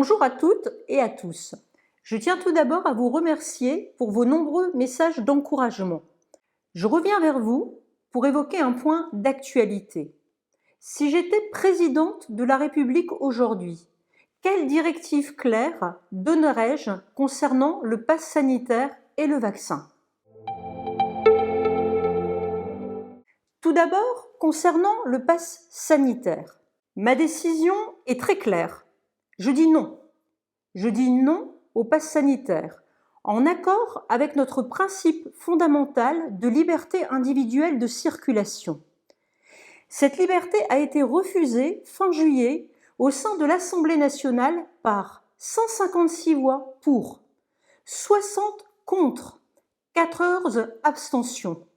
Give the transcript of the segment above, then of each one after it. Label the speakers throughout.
Speaker 1: Bonjour à toutes et à tous. Je tiens tout d'abord à vous remercier pour vos nombreux messages d'encouragement. Je reviens vers vous pour évoquer un point d'actualité. Si j'étais présidente de la République aujourd'hui, quelles directives claires donnerais-je concernant le pass sanitaire et le vaccin ? Tout d'abord, concernant le pass sanitaire, ma décision est très claire. Je dis non. Je dis non au pass sanitaire, en accord avec notre principe fondamental de liberté individuelle de circulation. Cette liberté a été refusée fin juillet au sein de l'Assemblée nationale par 156 voix pour, 60 contre, 14 abstentions,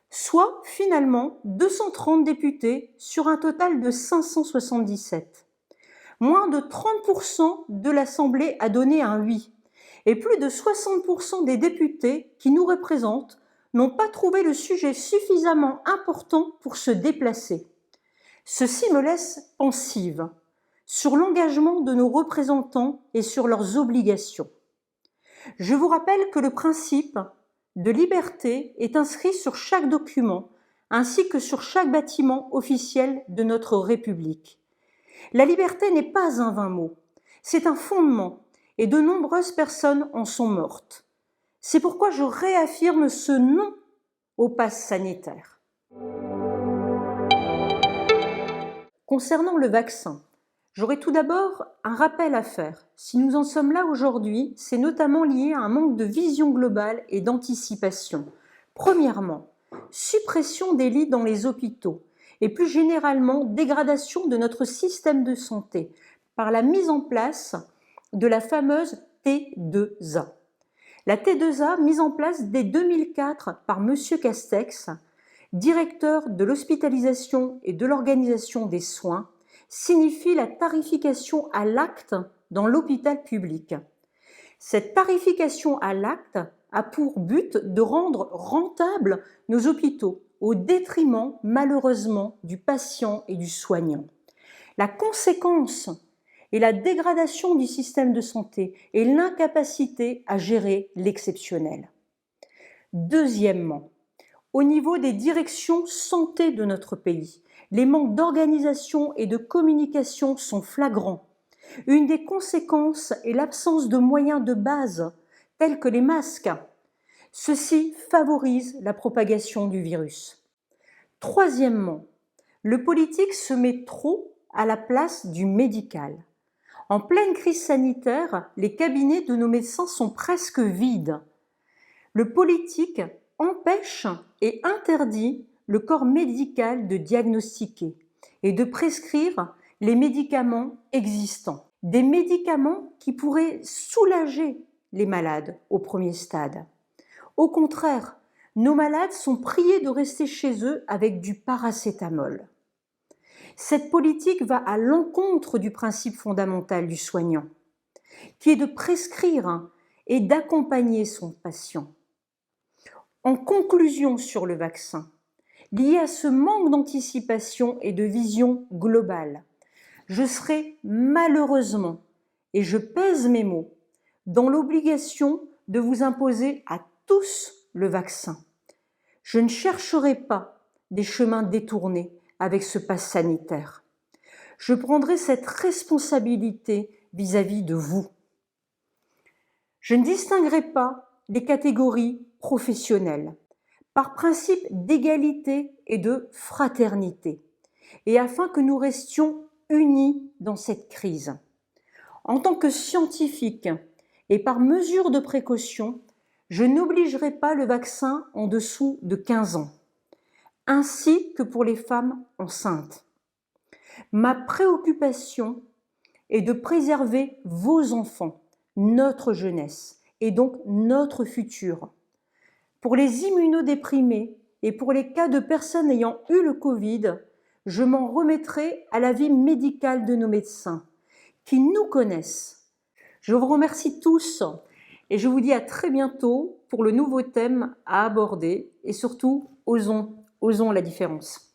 Speaker 1: soit finalement 230 députés sur un total de 577. Moins de 30% de l'Assemblée a donné un oui, et plus de 60% des députés qui nous représentent n'ont pas trouvé le sujet suffisamment important pour se déplacer. Ceci me laisse pensive sur l'engagement de nos représentants et sur leurs obligations. Je vous rappelle que le principe de liberté est inscrit sur chaque document ainsi que sur chaque bâtiment officiel de notre République. La liberté n'est pas un vain mot, c'est un fondement et de nombreuses personnes en sont mortes. C'est pourquoi je réaffirme ce non au pass sanitaire. Concernant le vaccin, j'aurais tout d'abord un rappel à faire. Si nous en sommes là aujourd'hui, c'est notamment lié à un manque de vision globale et d'anticipation. Premièrement, suppression des lits dans les hôpitaux et plus généralement dégradation de notre système de santé par la mise en place de la fameuse T2A. La T2A, mise en place dès 2004 par M. Castex, directeur de l'hospitalisation et de l'organisation des soins, signifie la tarification à l'acte dans l'hôpital public. Cette tarification à l'acte a pour but de rendre rentables nos hôpitaux au détriment, malheureusement, du patient et du soignant. La conséquence est la dégradation du système de santé et l'incapacité à gérer l'exceptionnel. Deuxièmement, au niveau des directions santé de notre pays, les manques d'organisation et de communication sont flagrants. Une des conséquences est l'absence de moyens de base, tels que les masques. Ceci favorise la propagation du virus. Troisièmement, le politique se met trop à la place du médical. En pleine crise sanitaire, les cabinets de nos médecins sont presque vides. Le politique empêche et interdit le corps médical de diagnostiquer et de prescrire les médicaments existants. Des médicaments qui pourraient soulager les malades au premier stade. Au contraire, nos malades sont priés de rester chez eux avec du paracétamol. Cette politique va à l'encontre du principe fondamental du soignant, qui est de prescrire et d'accompagner son patient. En conclusion sur le vaccin, lié à ce manque d'anticipation et de vision globale, je serai malheureusement, et je pèse mes mots, dans l'obligation de vous imposer à tous le vaccin. Je ne chercherai pas des chemins détournés avec ce pass sanitaire. Je prendrai cette responsabilité vis-à-vis de vous. Je ne distinguerai pas les catégories professionnelles par principe d'égalité et de fraternité et afin que nous restions unis dans cette crise. En tant que scientifique et par mesure de précaution, je n'obligerai pas le vaccin en dessous de 15 ans, ainsi que pour les femmes enceintes. Ma préoccupation est de préserver vos enfants, notre jeunesse et donc notre futur. Pour les immunodéprimés et pour les cas de personnes ayant eu le Covid, je m'en remettrai à l'avis médical de nos médecins qui nous connaissent. Je vous remercie tous et je vous dis à très bientôt pour le nouveau thème à aborder et surtout, osons la différence.